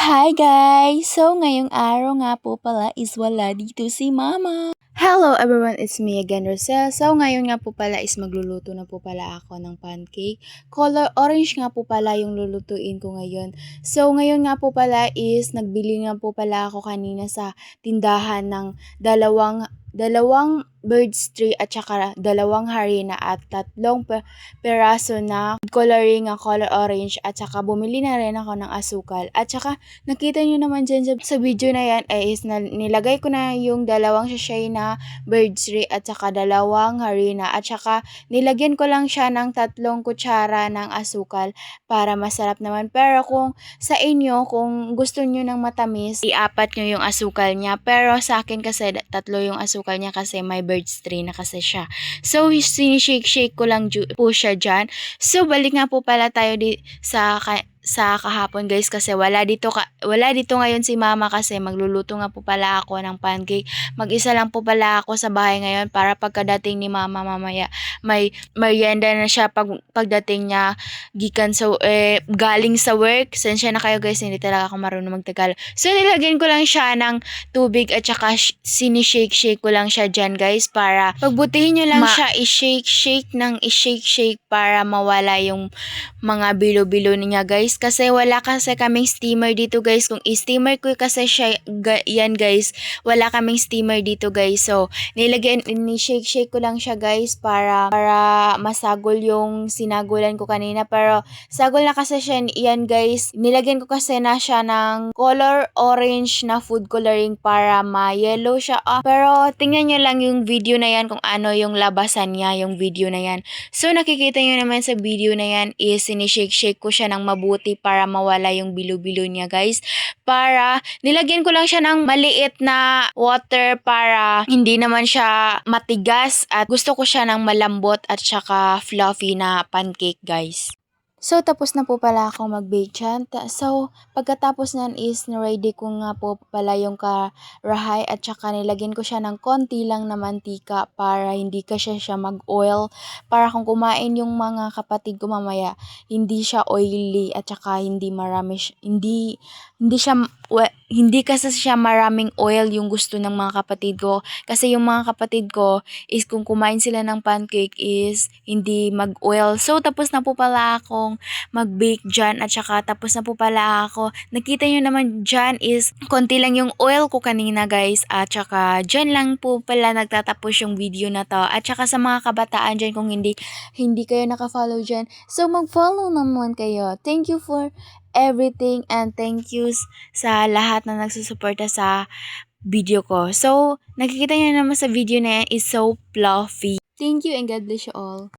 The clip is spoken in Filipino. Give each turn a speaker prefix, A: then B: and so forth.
A: Hi guys! So, ngayong araw nga po pala is wala dito si Mama. Hello everyone, it's me again, Rosel. So, ngayon nga po pala is magluluto na po pala ako ng pancake. Color orange nga po pala yung lulutuin ko ngayon. So, ngayon nga po pala is nagbili nga po pala ako kanina sa tindahan ng dalawang bird's tree at saka dalawang harina at tatlong peraso na coloring ng color orange at saka bumili na rin ako ng asukal. At saka nakita nyo naman dyan sa video na yan ay is nilagay ko na yung dalawang sachet na bird's tree at saka dalawang harina at saka nilagyan ko lang siya ng 3 kutsara ng asukal para masarap naman. Pero kung sa inyo, kung gusto nyo ng matamis, i-4 nyo yung asukal niya. Pero sa akin kasi 3 yung asukal niya kasi may bird's tree na kasi siya. So, sinishake-shake ko lang po siya dyan. So, balik nga po pala tayo sa kahapon guys kasi wala dito ngayon si Mama kasi magluluto nga po pala ako ng pancake. Mag-isa lang po pala ako sa bahay ngayon para pagkadating ni Mama mamaya may merienda na siya pagdating niya galing sa work. Sensya na kayo guys, hindi talaga ako marunong magtagalog. So nilagyan ko lang siya ng tubig at saka sinishake-shake ko lang siya dyan guys para pagbutihin nyo lang siya i-shake para mawala yung mga bilo-bilo niya guys. Kasi wala kasi kaming steamer dito guys. Kung i-steamer ko kasi siya yan guys, wala kaming steamer dito guys. So, ni-shake ko lang siya guys para masagol yung sinagulan ko kanina. Pero, sagol na kasi siya yan guys. Nilagyan ko kasi na siya ng color orange na food coloring para ma-yellow siya. Pero, tingnan nyo lang yung video na yan kung ano yung labasan niya, yung video na yan. So, nakikita nyo naman sa video na yan is sinishake-shake ko siya ng mabuti para mawala yung bilo-bilo niya guys. Para nilagyan ko lang siya ng maliit na water para hindi naman siya matigas at gusto ko siya ng malambot at saka fluffy na pancake guys. So, tapos na po pala akong mag-bake dyan. So, pagkatapos nan is na-ready ko nga po pala yung karahay at saka nilagyan ko siya ng konti lang na mantika para hindi kasi siya mag-oil. Para kung kumain yung mga kapatid ko mamaya, hindi siya oily at saka hindi kasi siya maraming oil yung gusto ng mga kapatid ko. Kasi yung mga kapatid ko is kung kumain sila ng pancake is hindi mag-oil. So, tapos na po pala akong mag-bake dyan at saka tapos na po pala ako. Nakita nyo naman dyan is konti lang yung oil ko kanina guys. At saka dyan lang po pala nagtatapos yung video na to. At saka sa mga kabataan dyan kung hindi kayo naka-follow dyan. So, mag-follow naman kayo. Thank you for everything and thank you sa lahat na nagsusuporta sa video ko. So, nakikita nyo naman sa video na yan is so fluffy. Thank you and God bless you all.